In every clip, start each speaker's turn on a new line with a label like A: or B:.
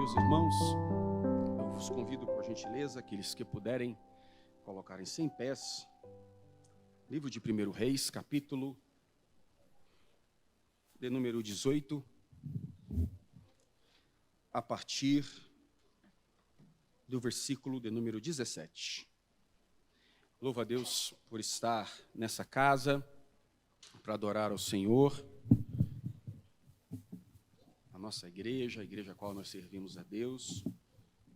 A: meus irmãos, eu vos convido, por gentileza, aqueles que puderem colocarem-se em pés. Livro de 1 Reis, capítulo de número 18, a partir do versículo de número 17. Louvo a Deus por estar nessa casa, para adorar ao Senhor, a nossa igreja, a igreja a qual nós servimos a Deus.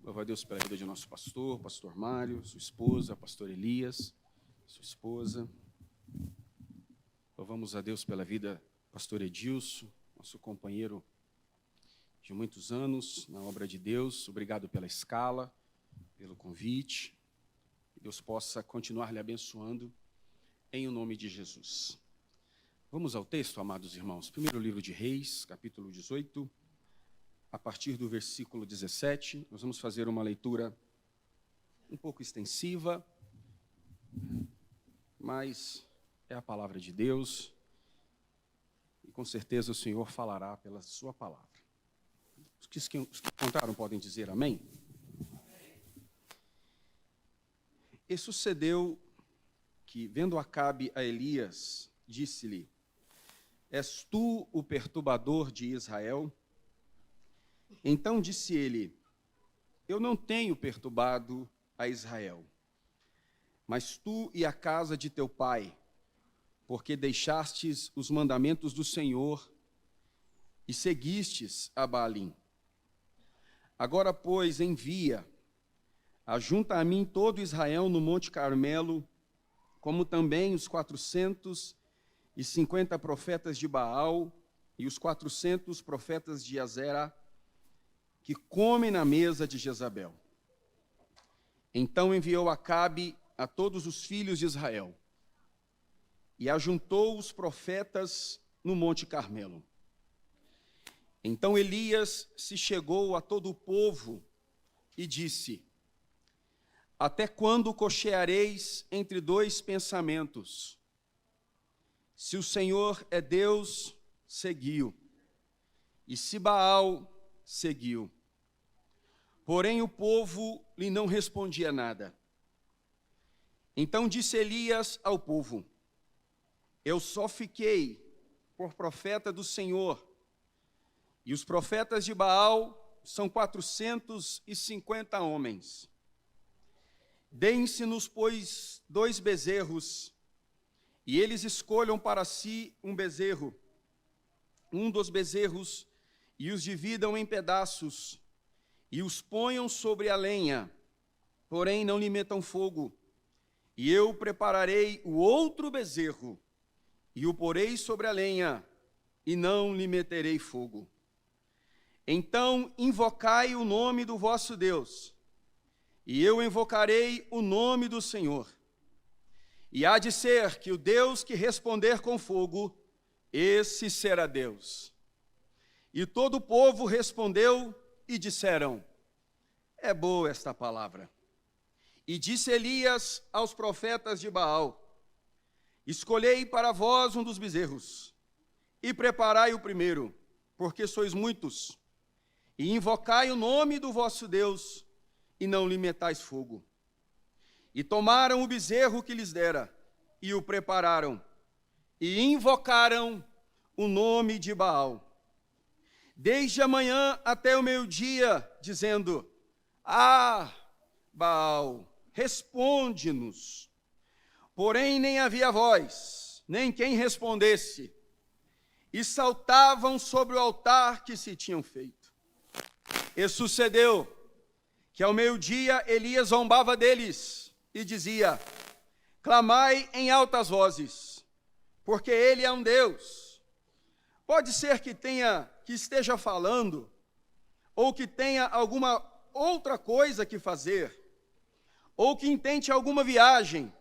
A: Louvo a Deus pela vida de nosso pastor, pastor Mário, sua esposa, pastor Elias, sua esposa. Louvamos a Deus pela vida do pastor Edilson, nosso companheiro de muitos anos na obra de Deus. Obrigado pela escala, pelo convite. Que Deus possa continuar lhe abençoando em o nome de Jesus. Vamos ao texto, amados irmãos. Primeiro livro de Reis, capítulo 18, a partir do versículo 17. Nós vamos fazer uma leitura um pouco extensiva, mas é a palavra de Deus e com certeza o Senhor falará pela sua palavra. Os que encontraram podem dizer amém? E sucedeu que, vendo Acabe a Elias, disse-lhe: És tu o perturbador de Israel? Então disse ele: Eu não tenho perturbado a Israel, mas tu e a casa de teu pai, porque deixastes os mandamentos do Senhor e seguistes a Baalim. Agora, pois, envia, ajunta a mim todo Israel no Monte Carmelo, como também os 450 profetas de Baal e os 400 profetas de Azera, que comem na mesa de Jezabel. Então enviou Acabe a todos os filhos de Israel, e ajuntou os profetas no Monte Carmelo. Então Elias se chegou a todo o povo e disse: Até quando cocheareis entre dois pensamentos? Se o Senhor é Deus, seguiu, e se Baal, seguiu. Porém o povo lhe não respondia nada. Então disse Elias ao povo: Eu só fiquei por profeta do Senhor, e os profetas de Baal são 450 homens. Deem-se-nos, pois, 2 bezerros, e eles escolham para si um bezerro, um dos bezerros, e os dividam em pedaços, e os ponham sobre a lenha, porém não lhe metam fogo. E eu prepararei o outro bezerro, e o porei sobre a lenha, e não lhe meterei fogo. Então invocai o nome do vosso Deus, e eu invocarei o nome do Senhor. E há de ser que o Deus que responder com fogo, esse será Deus. E todo o povo respondeu e disseram: É boa esta palavra. E disse Elias aos profetas de Baal: Escolhei para vós um dos bezerros, e preparai o primeiro, porque sois muitos, e invocai o nome do vosso Deus, e não lhe metais fogo. E tomaram o bezerro que lhes dera, e o prepararam, e invocaram o nome de Baal, desde a manhã até o meio-dia, dizendo: Ah, Baal, responde-nos. Porém nem havia voz, nem quem respondesse, e saltavam sobre o altar que se tinham feito. E sucedeu que ao meio-dia Elias zombava deles e dizia: Clamai em altas vozes, porque ele é um Deus. Pode ser que esteja falando, ou que tenha alguma outra coisa que fazer, ou que intente alguma viagem.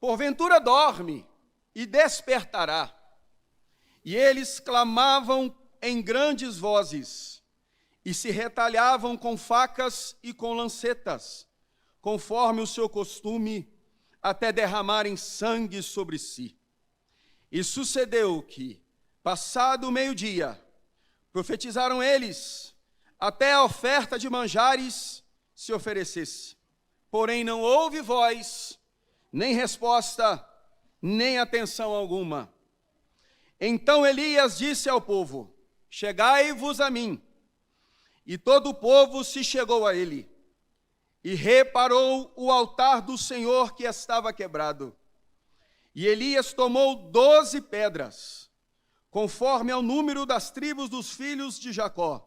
A: Porventura dorme e despertará. E eles clamavam em grandes vozes, e se retalhavam com facas e com lancetas, conforme o seu costume, até derramarem sangue sobre si. E sucedeu que, passado o meio-dia, profetizaram eles, até a oferta de manjares se oferecesse. Porém não houve voz, nem resposta, nem atenção alguma. Então Elias disse ao povo: chegai-vos a mim. E todo o povo se chegou a ele, e reparou o altar do Senhor que estava quebrado. E Elias tomou 12 pedras, conforme ao número das tribos dos filhos de Jacó,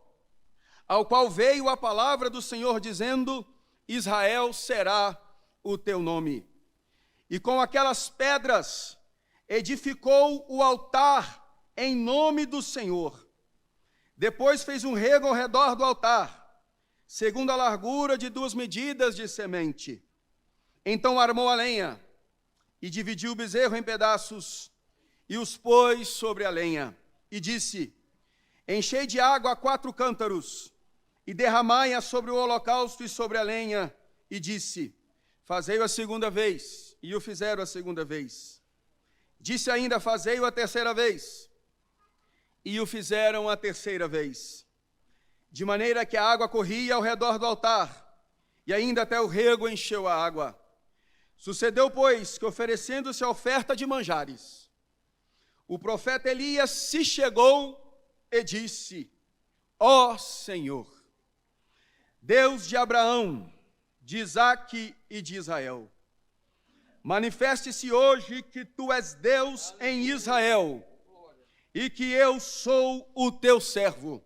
A: ao qual veio a palavra do Senhor, dizendo: Israel será o teu nome. E com aquelas pedras edificou o altar em nome do Senhor. Depois fez um rego ao redor do altar, segundo a largura de 2 medidas de semente. Então armou a lenha e dividiu o bezerro em pedaços e os pôs sobre a lenha. E disse: enchei de água 4 cântaros e derramai-a sobre o holocausto e sobre a lenha. E disse: fazei-o a segunda vez. E o fizeram a segunda vez. Disse ainda: fazei-o a terceira vez. E o fizeram a terceira vez. De maneira que a água corria ao redor do altar, e ainda até o rego encheu a água. Sucedeu, pois, que oferecendo-se a oferta de manjares, o profeta Elias se chegou e disse: ó Senhor, Deus de Abraão, de Isaque e de Israel, manifeste-se hoje que tu és Deus em Israel, e que eu sou o teu servo.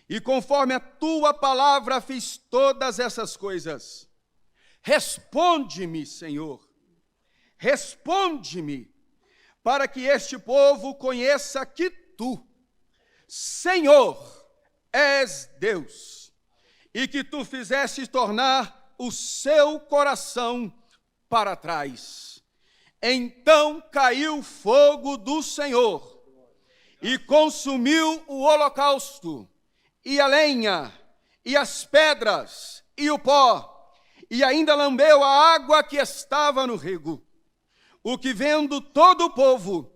A: E conforme a tua palavra fiz todas essas coisas. Responde-me, Senhor, responde-me, para que este povo conheça que tu, Senhor, és Deus, e que tu fizeste tornar o seu coração para trás. Então caiu fogo do Senhor, e consumiu o holocausto, e a lenha, e as pedras, e o pó, e ainda lambeu a água que estava no rego. O que vendo todo o povo,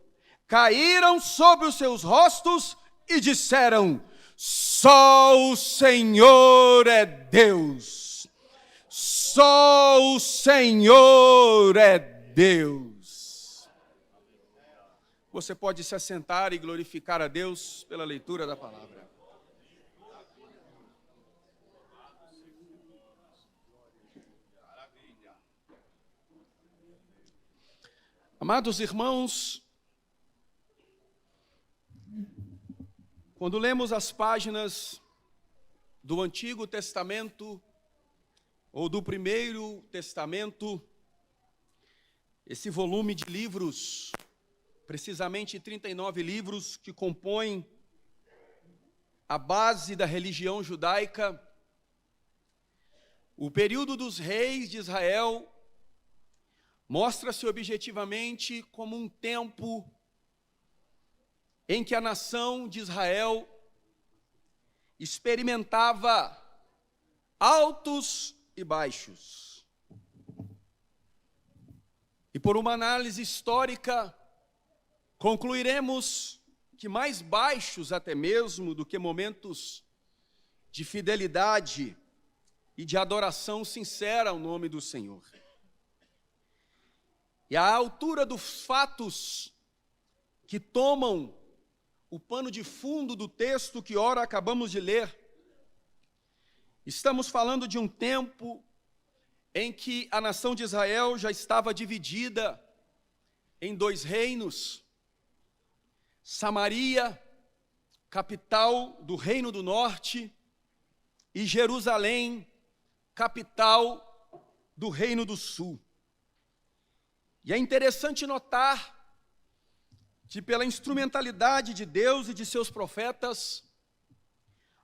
A: caíram sobre os seus rostos e disseram: só o Senhor é Deus, só o Senhor é Deus. Você pode se assentar e glorificar a Deus pela leitura da palavra. Amados irmãos, quando lemos as páginas do Antigo Testamento ou do Primeiro Testamento, esse volume de livros, precisamente 39 livros que compõem a base da religião judaica, o período dos reis de Israel mostra-se objetivamente como um tempo em que a nação de Israel experimentava altos e baixos. E por uma análise histórica, concluiremos que mais baixos até mesmo do que momentos de fidelidade e de adoração sincera ao nome do Senhor. E à altura dos fatos que tomam o pano de fundo do texto que ora acabamos de ler, estamos falando de um tempo em que a nação de Israel já estava dividida em 2 reinos. Samaria, capital do Reino do Norte, e Jerusalém, capital do Reino do Sul. E é interessante notar que pela instrumentalidade de Deus e de seus profetas,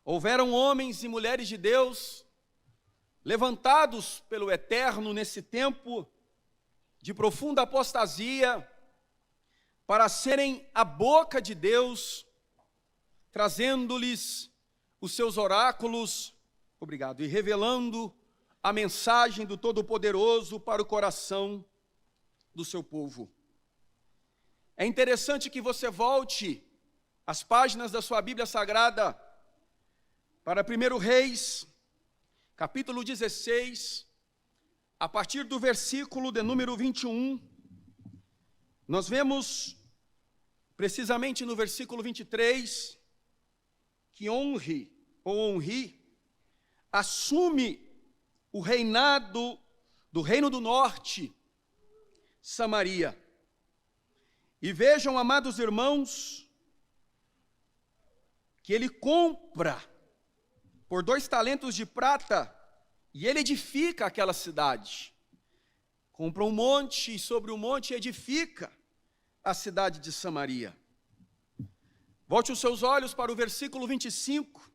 A: houveram homens e mulheres de Deus levantados pelo Eterno nesse tempo de profunda apostasia, para serem a boca de Deus, trazendo-lhes os seus oráculos, e revelando a mensagem do Todo-Poderoso para o coração do seu povo. É interessante que você volte às páginas da sua Bíblia Sagrada para 1 Reis, capítulo 16, a partir do versículo de número 21, nós vemos, precisamente no versículo 23, que Onri assume o reinado do Reino do Norte, Samaria. E vejam, amados irmãos, que ele compra por 2 talentos de prata, e ele edifica aquela cidade. Compra um monte, e sobre o monte edifica a cidade de Samaria. Volte os seus olhos para o versículo 25,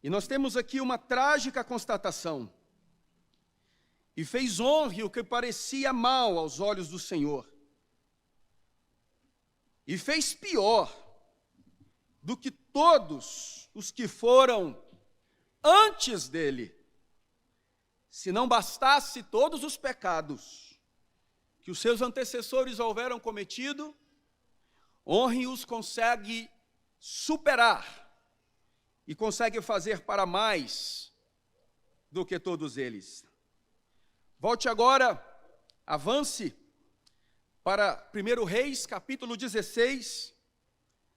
A: e nós temos aqui uma trágica constatação. E fez Onri o que parecia mal aos olhos do Senhor, e fez pior do que todos os que foram antes dele. Se não bastasse todos os pecados que os seus antecessores houveram cometido, Onri os consegue superar e consegue fazer para mais do que todos eles. Volte agora, avance para 1 Reis, capítulo 16,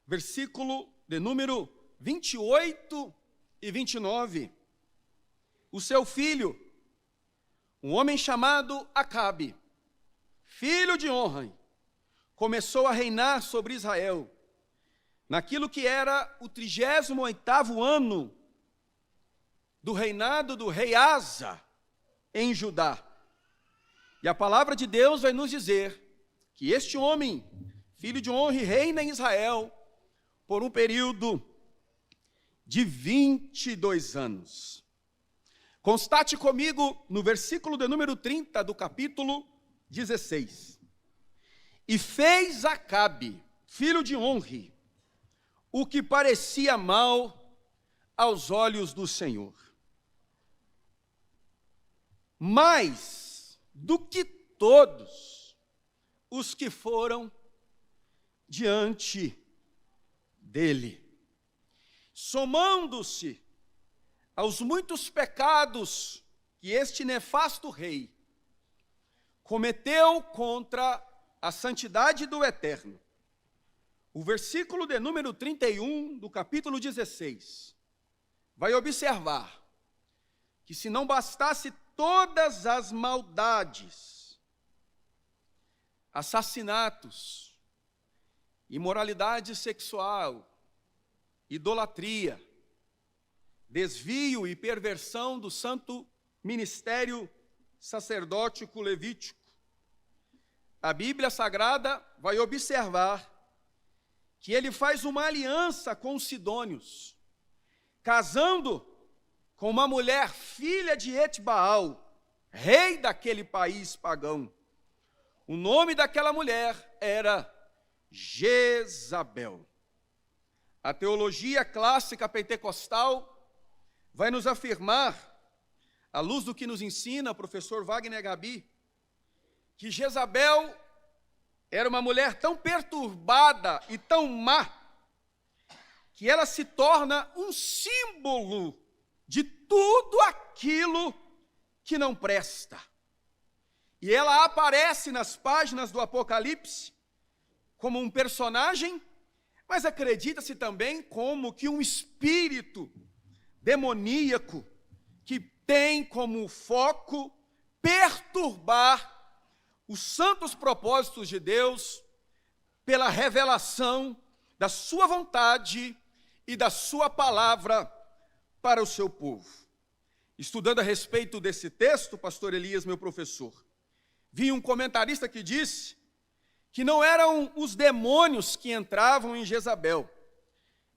A: versículo de número 28 e 29. O seu filho, um homem chamado Acabe, filho de Onri, começou a reinar sobre Israel, naquilo que era o 38º ano do reinado do rei Asa em Judá. E a palavra de Deus vai nos dizer que este homem, filho de Onri, reina em Israel por um período de 22 anos. Constate comigo no versículo de número 30 do capítulo 16. E fez Acabe, filho de Onri, o que parecia mal aos olhos do Senhor. Mais do que todos os que foram diante dele, somando-se aos muitos pecados que este nefasto rei cometeu contra a santidade do Eterno. O versículo de número 31 do capítulo 16 vai observar que, se não bastasse todas as maldades, assassinatos, imoralidade sexual, idolatria, desvio e perversão do santo ministério sacerdótico levítico, a Bíblia Sagrada vai observar que ele faz uma aliança com os sidônios, casando com uma mulher filha de Etbaal, rei daquele país pagão. O nome daquela mulher era Jezabel. A teologia clássica pentecostal vai nos afirmar, à luz do que nos ensina o professor Wagner Gabi, que Jezabel era uma mulher tão perturbada e tão má, que ela se torna um símbolo de tudo aquilo que não presta. E ela aparece nas páginas do Apocalipse como um personagem, mas acredita-se também como que um espírito demoníaco que tem como foco perturbar os santos propósitos de Deus pela revelação da sua vontade e da sua palavra para o seu povo. Estudando a respeito desse texto, pastor Elias, meu professor, vi um comentarista que disse que não eram os demônios que entravam em Jezabel.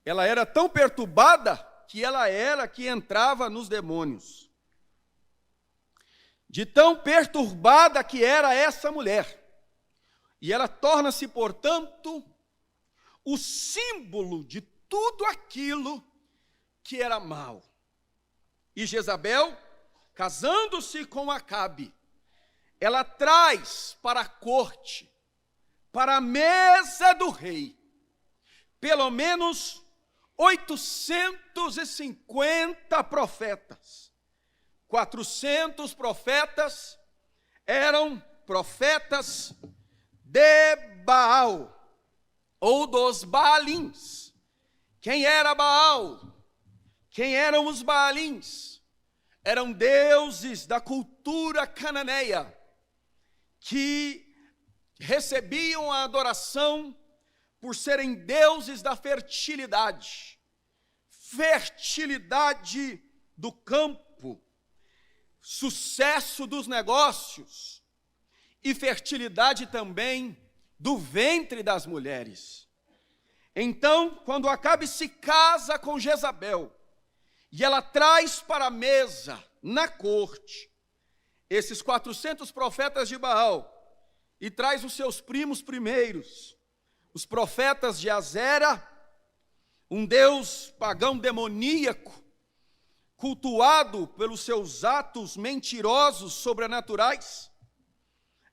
A: Ela era tão perturbada que ela era que entrava nos demônios. De tão perturbada que era essa mulher. E ela torna-se, portanto, o símbolo de tudo aquilo que era mal. E Jezabel, casando-se com Acabe, ela traz para a corte, para a mesa do rei, pelo menos 850 profetas. 400 profetas eram profetas de Baal, ou dos Baalins. Quem era Baal? Quem eram os Baalins? Eram deuses da cultura cananeia, que recebiam a adoração por serem deuses da fertilidade do campo, sucesso dos negócios e fertilidade também do ventre das mulheres. Então, quando Acabe se casa com Jezabel, e ela traz para a mesa, na corte, esses 400 profetas de Baal, e traz os seus primos primeiros, os profetas de Azera, um deus pagão demoníaco, cultuado pelos seus atos mentirosos sobrenaturais.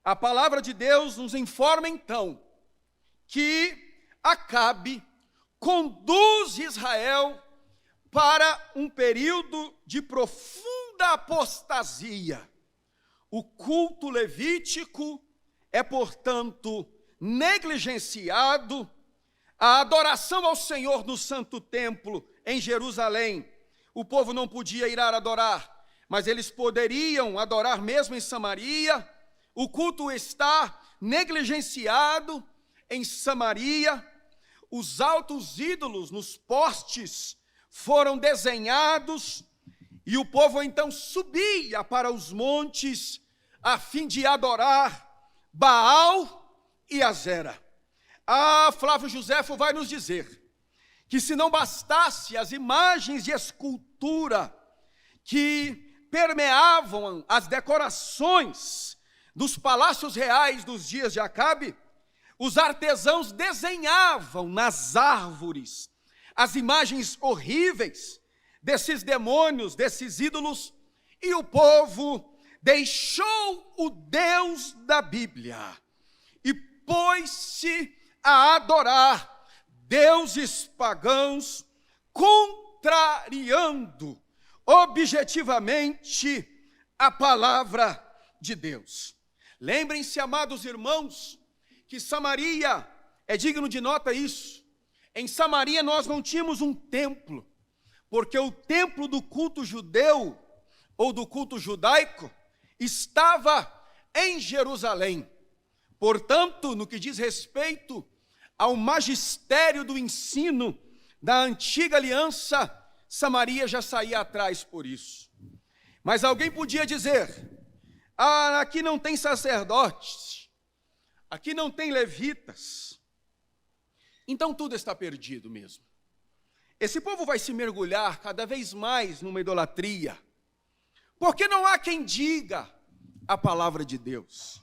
A: A palavra de Deus nos informa então que Acabe conduz Israel para um período de profunda apostasia. O culto levítico é, portanto, negligenciado. A adoração ao Senhor no Santo Templo em Jerusalém, o povo não podia ir adorar, mas eles poderiam adorar mesmo em Samaria. O culto está negligenciado em Samaria. Os altos ídolos nos postes foram desenhados, e o povo então subia para os montes a fim de adorar Baal e Azera. Flávio Joséfo vai nos dizer que se não bastasse as imagens de escultura que permeavam as decorações dos palácios reais dos dias de Acabe, os artesãos desenhavam nas árvores as imagens horríveis desses demônios, desses ídolos, e o povo deixou o Deus da Bíblia e pôs-se a adorar deuses pagãos, contrariando objetivamente a palavra de Deus. Lembrem-se, amados irmãos, que Samaria, é digno de nota isso, em Samaria nós não tínhamos um templo, porque o templo do culto judeu, ou do culto judaico, estava em Jerusalém. Portanto, no que diz respeito ao magistério do ensino da antiga aliança, Samaria já saía atrás por isso. Mas alguém podia dizer: aqui não tem sacerdotes, aqui não tem levitas, então tudo está perdido mesmo. Esse povo vai se mergulhar cada vez mais numa idolatria, porque não há quem diga a palavra de Deus.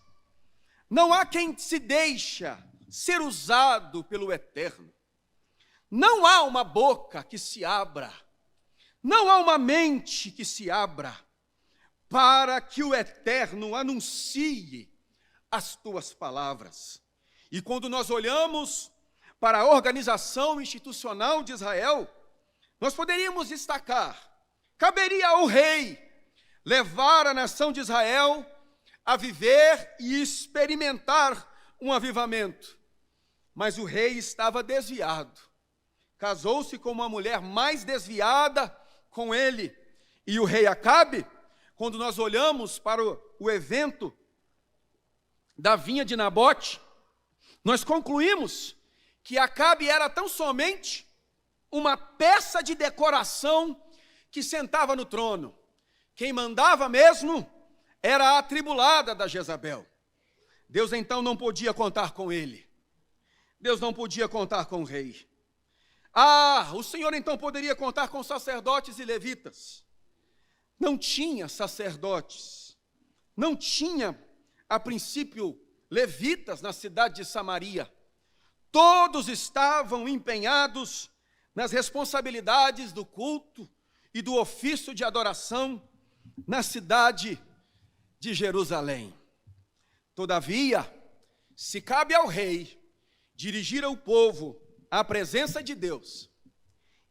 A: Não há quem se deixa ser usado pelo Eterno. Não há uma boca que se abra, não há uma mente que se abra para que o Eterno anuncie as tuas palavras. E quando nós olhamos para a organização institucional de Israel, nós poderíamos destacar: caberia ao rei levar a nação de Israel a viver e experimentar um avivamento. Mas o rei estava desviado, casou-se com uma mulher mais desviada com ele. E o rei Acabe, quando nós olhamos para o evento da vinha de Nabote, nós concluímos que Acabe era tão somente uma peça de decoração que sentava no trono. Quem mandava mesmo era a atribulada da Jezabel. Deus então não podia contar com ele. Deus não podia contar com o rei. O Senhor então poderia contar com sacerdotes e levitas. Não tinha sacerdotes, não tinha, a princípio, levitas na cidade de Samaria. Todos estavam empenhados nas responsabilidades do culto e do ofício de adoração na cidade de Jerusalém. Todavia, se cabe ao rei dirigir o povo à presença de Deus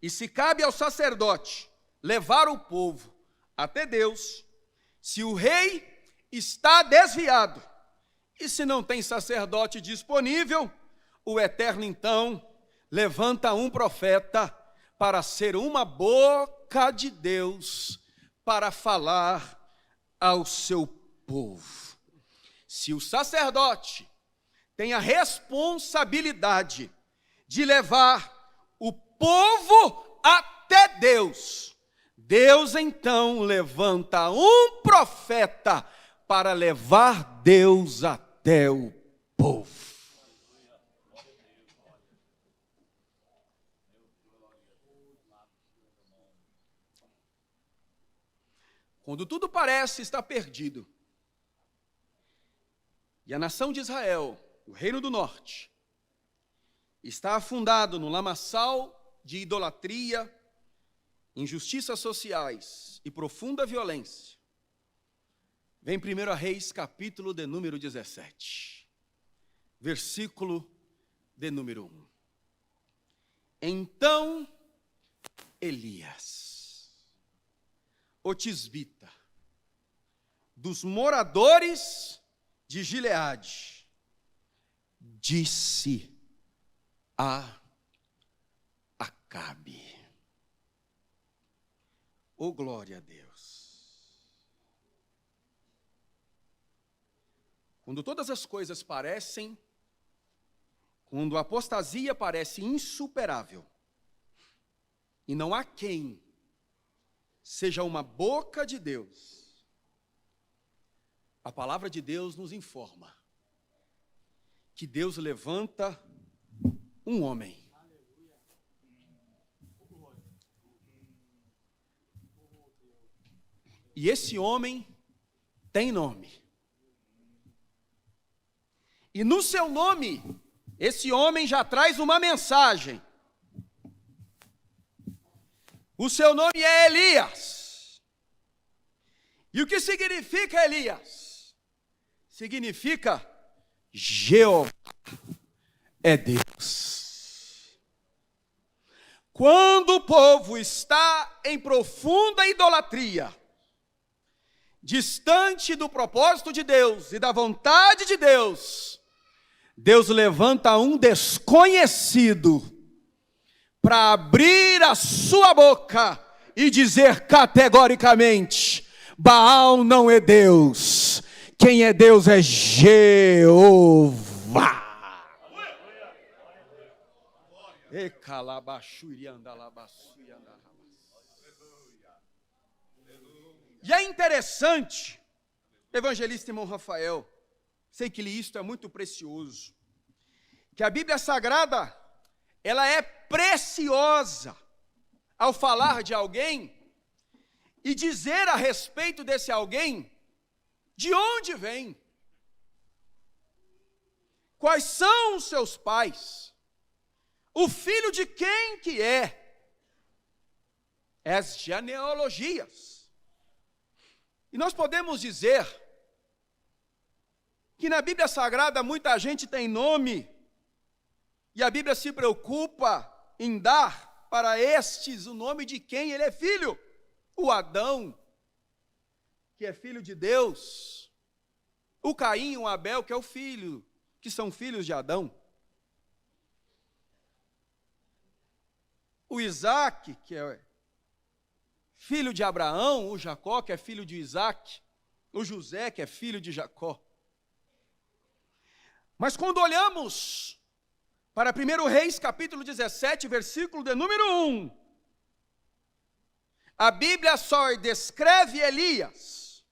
A: E se cabe ao sacerdote levar o povo até Deus, se o rei está desviado, e se não tem sacerdote disponível, o Eterno então levanta um profeta para ser uma boca de Deus para falar ao seu povo. Se o sacerdote tem a responsabilidade de levar o povo até Deus, Deus então levanta um profeta para levar Deus até o povo. Quando tudo parece estar perdido, e a nação de Israel, o reino do norte, está afundado no lamaçal de idolatria, injustiças sociais e profunda violência, vem 1 Reis, capítulo de número 17, versículo de número 1. Então Elias, o tisbita, dos moradores de Gileade, disse a Acabe: oh, glória a Deus. Quando todas as coisas parecem, quando a apostasia parece insuperável, e não há quem seja uma boca de Deus, a palavra de Deus nos informa que Deus levanta um homem. E esse homem tem nome. E no seu nome, esse homem já traz uma mensagem. O seu nome é Elias. E o que significa Elias? Significa Jeová é Deus. Quando o povo está em profunda idolatria, distante do propósito de Deus e da vontade de Deus, Deus levanta um desconhecido para abrir a sua boca e dizer categoricamente: Baal não é Deus, quem é Deus é Jeová. E é interessante, evangelista irmão Rafael, sei que isto é muito precioso, que a Bíblia Sagrada, ela é preciosa ao falar de alguém e dizer a respeito desse alguém de onde vem, quais são os seus pais, o filho de quem que é, as genealogias. E nós podemos dizer que na Bíblia Sagrada muita gente tem nome, e a Bíblia se preocupa em dar para estes o nome de quem ele é filho. O Adão, que é filho de Deus, o Caim e o Abel, que é o filho, que são filhos de Adão, o Isaac, que é filho de Abraão, o Jacó, que é filho de Isaac, o José, que é filho de Jacó. Mas quando olhamos para 1 Reis, capítulo 17, versículo de número 1, a Bíblia só descreve Elias,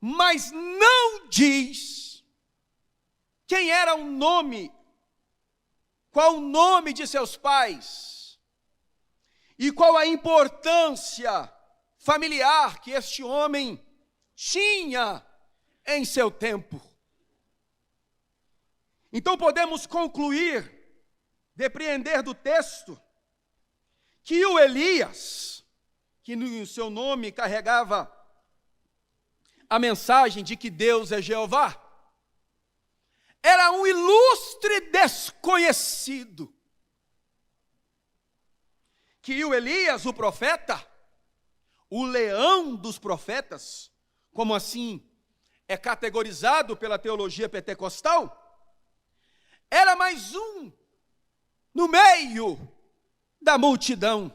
A: mas não diz quem era o nome, qual o nome de seus pais, e qual a importância familiar que este homem tinha em seu tempo. Então podemos concluir, depreender do texto, que o Elias, que no seu nome carregava a mensagem de que Deus é Jeová, era um ilustre desconhecido, que o Elias, o profeta, o leão dos profetas, como assim é categorizado pela teologia pentecostal, era mais um no meio da multidão.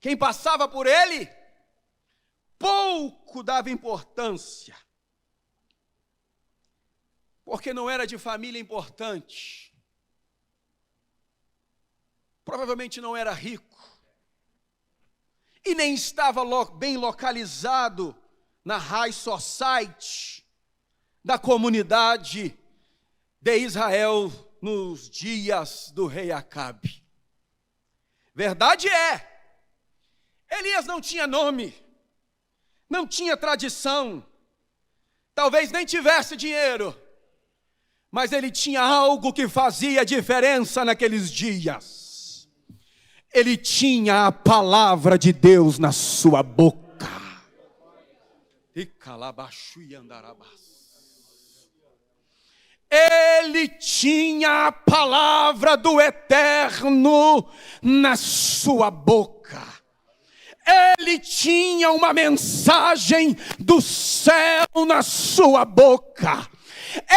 A: Quem passava por ele, pouco dava importância, porque não era de família importante, provavelmente não era rico, e nem estava bem localizado na high society da comunidade de Israel nos dias do rei Acabe. Verdade é, Elias não tinha nome, não tinha tradição, talvez nem tivesse dinheiro, mas ele tinha algo que fazia diferença naqueles dias. Ele tinha a palavra de Deus na sua boca. Ele tinha a palavra do Eterno na sua boca. Ele tinha uma mensagem do céu na sua boca.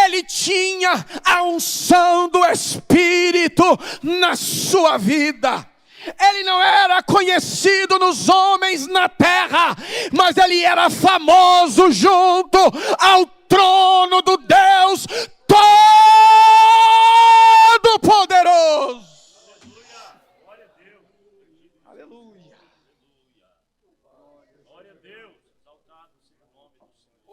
A: Ele tinha a unção do Espírito na sua vida. Ele não era conhecido nos homens na terra, mas ele era famoso junto ao trono do Deus Todo-Poderoso. Aleluia.
B: Glória a Deus. Exaltado seja o nome do Senhor.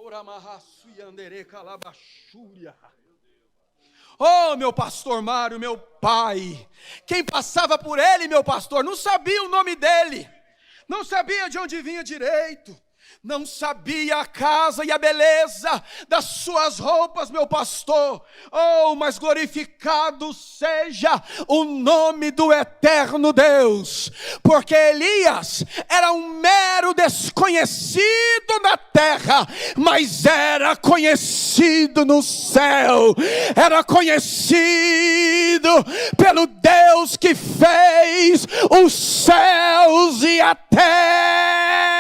A: Oh, meu pastor Mário, meu pai, quem passava por ele, meu pastor, não sabia o nome dele, não sabia de onde vinha direito, não sabia a casa e a beleza das suas roupas, meu pastor. Oh, mas glorificado seja o nome do eterno Deus, porque Elias era um mero desconhecido na terra, mas era conhecido no céu, era conhecido pelo Deus que fez os céus e a terra.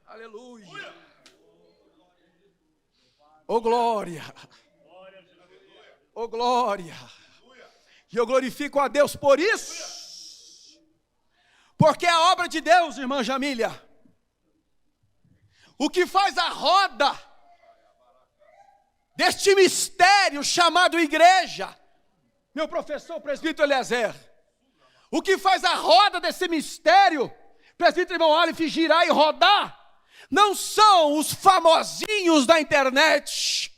A: Aleluia. Oh glória. Oh glória. E eu glorifico a Deus por isso. Porque a obra de Deus, irmã Jamília, o que faz a roda deste mistério chamado igreja, meu professor presbítero Eliezer, o que faz a roda desse mistério, presbítero irmão Aleph, girar e rodar, não são os famosinhos da internet.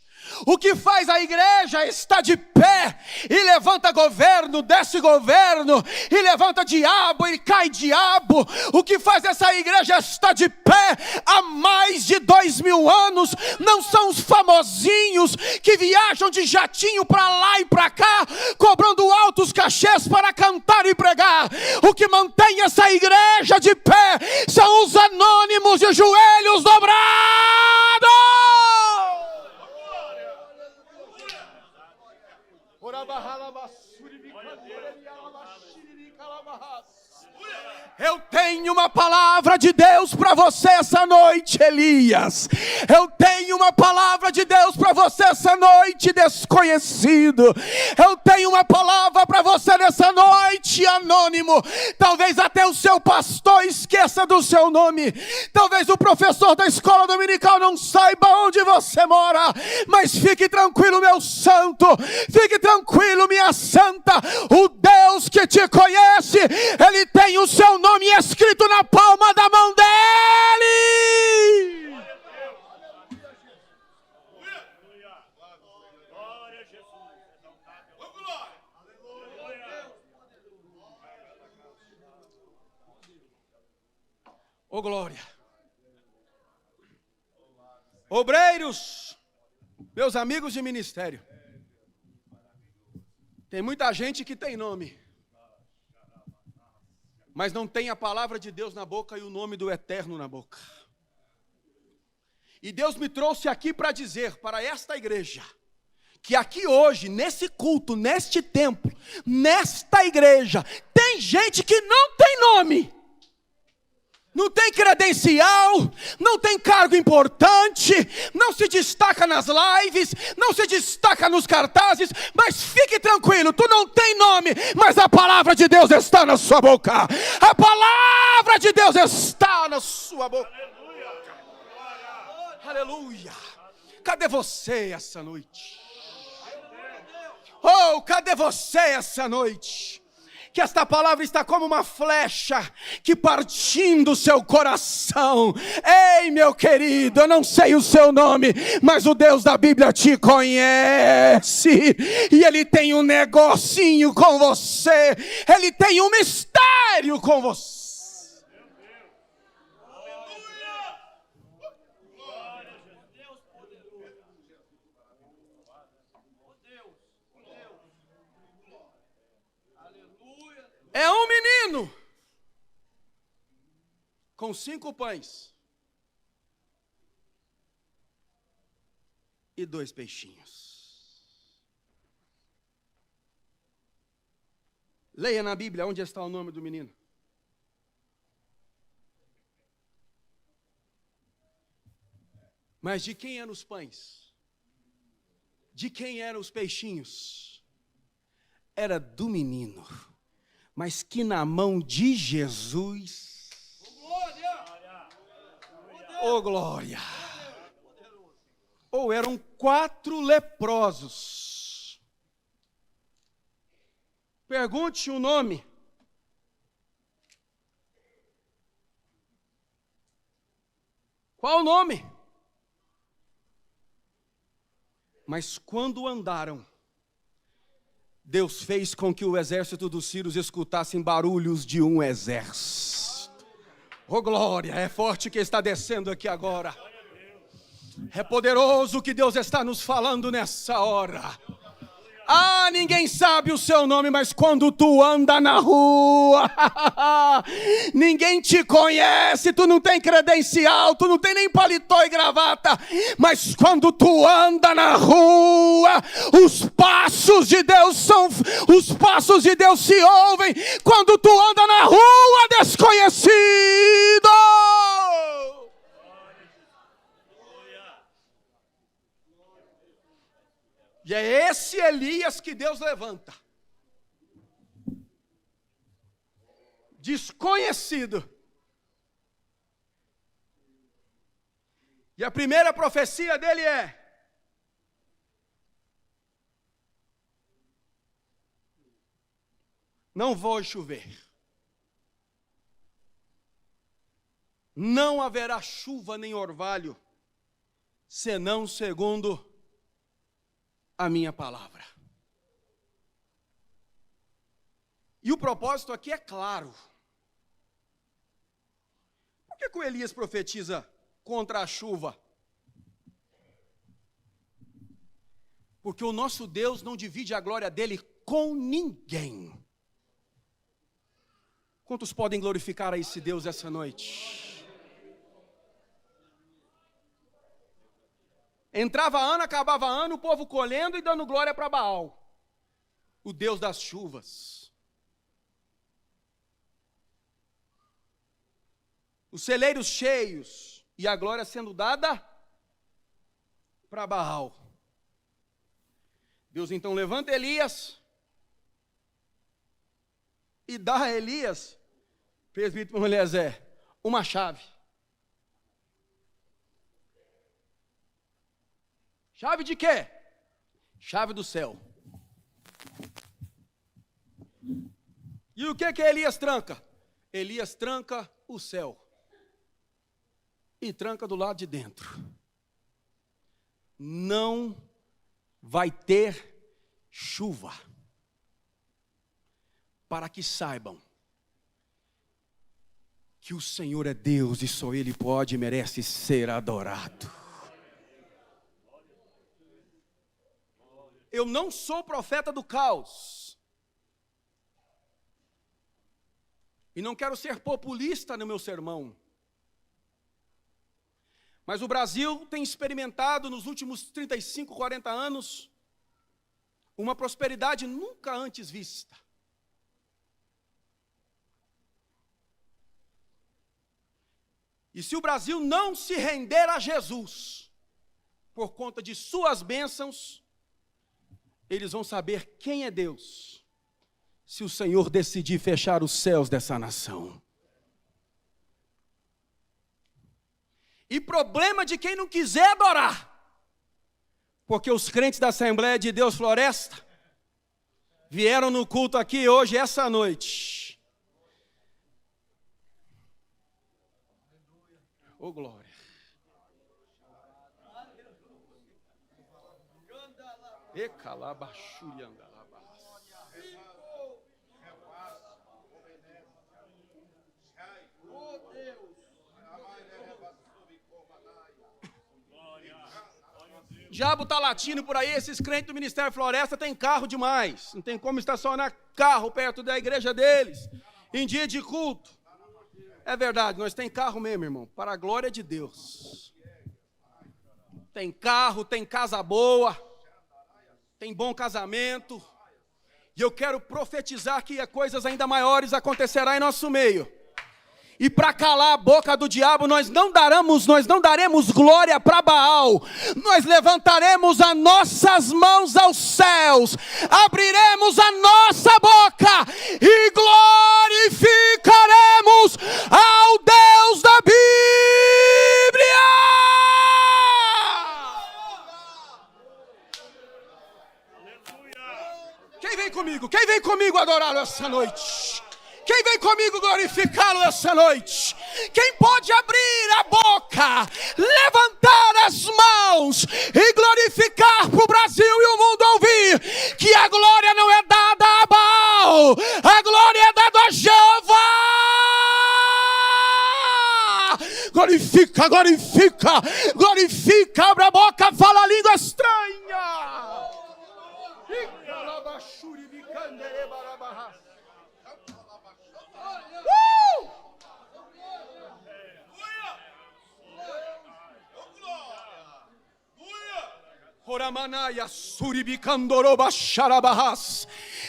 A: O que faz a igreja estar de pé e levanta governo, desce governo, e levanta diabo e cai diabo. O que faz essa igreja estar de pé há mais de 2000 anos não são os famosinhos que viajam de jatinho para lá e para cá, cobrando altos cachês para cantar e pregar. O que mantém essa igreja de pé são os anônimos de joelhos dobrados. Eu tenho uma palavra de Deus para você essa noite, Elias. Eu tenho uma palavra de Deus para você essa noite, desconhecido. Eu tenho uma palavra para você nessa noite, anônimo. Talvez até o seu pastor esqueça do seu nome. Talvez o professor da escola dominical não saiba onde você mora. Mas fique tranquilo, meu santo. Fique tranquilo, minha santa. O Deus que te conhece, Ele tem o seu nome escrito na palma da mão dele.
B: Glória a Jesus.
A: Oh glória. Obreiros, meus amigos de ministério, tem muita gente que tem nome, mas não tem a palavra de Deus na boca e o nome do Eterno na boca. E Deus me trouxe aqui para dizer para esta igreja que aqui hoje, nesse culto, neste templo, nesta igreja, tem gente que não tem nome, não tem credencial, não tem cargo importante, não se destaca nas lives, não se destaca nos cartazes, mas fique tranquilo, tu não tem nome, mas a palavra de Deus está na sua boca. A palavra de Deus está na sua boca. Aleluia. Cadê você essa noite? Oh, cadê você essa noite? Que esta palavra está como uma flecha que partindo o seu coração. Ei, meu querido, eu não sei o seu nome, mas o Deus da Bíblia te conhece. E Ele tem um negocinho com você. Ele tem um mistério com você. É um menino com 5 pães e 2 peixinhos. Leia na Bíblia onde está o nome do menino. Mas de quem eram os pães? De quem eram os peixinhos? Era do menino. Mas que na mão de Jesus, oh glória, ou eram 4 leprosos. Pergunte o nome. Qual o nome? Mas quando andaram, Deus fez com que o exército dos sírios escutassem barulhos de um exército. Oh glória, é forte que está descendo aqui agora. É poderoso que Deus está nos falando nessa hora. Ah, ninguém sabe o seu nome, mas quando tu anda na rua, ninguém te conhece, tu não tem credencial, tu não tem nem paletó e gravata, mas quando tu anda na rua, os passos de Deus se ouvem, quando tu anda na rua, desconhecido. E é esse Elias que Deus levanta. Desconhecido. E a primeira profecia dele é: não vai chover. Não haverá chuva nem orvalho, senão segundo a minha palavra. E o propósito aqui é claro. Por que o Elias profetiza contra a chuva? Porque o nosso Deus não divide a glória dele com ninguém. Quantos podem glorificar a esse Deus essa noite? Entrava ano, acabava ano, o povo colhendo e dando glória para Baal, o Deus das chuvas. Os celeiros cheios e a glória sendo dada para Baal. Deus então levanta Elias e dá a Elias, presbítero Eliezer, uma chave. Chave de quê? Chave do céu. E o que Elias tranca? Elias tranca o céu. E tranca do lado de dentro. Não vai ter chuva. Para que saibam que o Senhor é Deus e só Ele pode e merece ser adorado. Eu não sou profeta do caos. E não quero ser populista no meu sermão. Mas o Brasil tem experimentado nos últimos 35, 40 anos uma prosperidade nunca antes vista. E se o Brasil não se render a Jesus, por conta de suas bênçãos, eles vão saber quem é Deus, se o Senhor decidir fechar os céus dessa nação. E problema de quem não quiser adorar, porque os crentes da Assembleia de Deus Floresta vieram no culto aqui hoje, essa noite. Ô glória. E calabachurianda. O diabo está latindo por aí, esses crentes do Ministério Floresta têm carro demais. Não tem como estacionar carro perto da igreja deles, em dia de culto. É verdade, nós temos carro mesmo, irmão, para a glória de Deus. Tem carro, tem casa boa, tem bom casamento. E eu quero profetizar que coisas ainda maiores acontecerão em nosso meio. E para calar a boca do diabo, nós não daremos glória para Baal. Nós levantaremos as nossas mãos aos céus, abriremos a nossa boca e glorificaremos ao Deus da Bíblia. Quem vem comigo? Quem vem comigo adorá-lo essa noite? Quem vem comigo glorificá-lo essa noite? Quem pode abrir a boca, levantar as mãos e glorificar para o Brasil e o mundo ouvir que a glória não é dada a Baal, a glória é dada a Jeová. Glorifica, glorifica, glorifica, abre a boca, fala a língua estranha.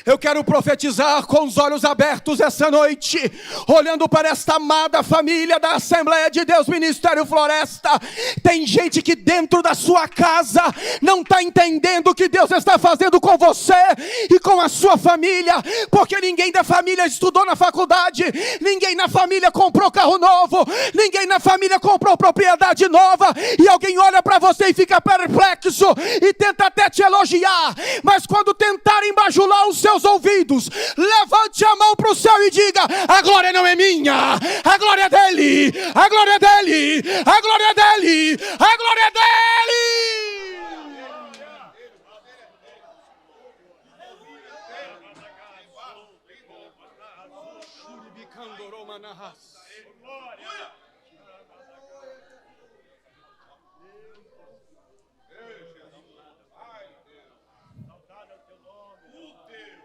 A: Eu quero profetizar com os olhos abertos essa noite, olhando para esta amada família da Assembleia de Deus Ministério Floresta. Tem gente que dentro da sua casa não está entendendo o que Deus está fazendo com você e com a sua família, porque ninguém da família estudou na faculdade, ninguém na família comprou carro novo, ninguém na família comprou propriedade nova, e alguém olha para você e fica perplexo e tenta até te elogiar, mas quando tentarem bajular os seus ouvidos, levante a mão para o céu e diga: a glória não é minha, a glória é dele, a glória é dele, a glória é dele, a glória é dele.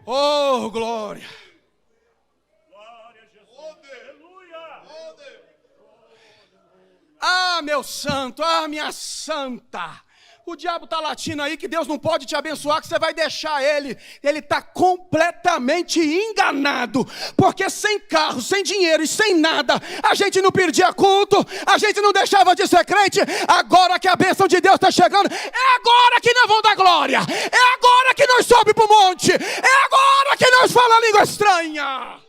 A: Oh, glória!
B: Glória a Jesus! Aleluia!
A: Ah, meu santo, ah, minha santa! O diabo está latindo aí que Deus não pode te abençoar, que você vai deixar ele. Ele está completamente enganado, porque sem carro, sem dinheiro e sem nada, a gente não perdia culto, a gente não deixava de ser crente. Agora que a bênção de Deus está chegando, é agora que nós vamos dar glória, é agora que nós sobe para o monte, é agora que nós falamos a língua estranha.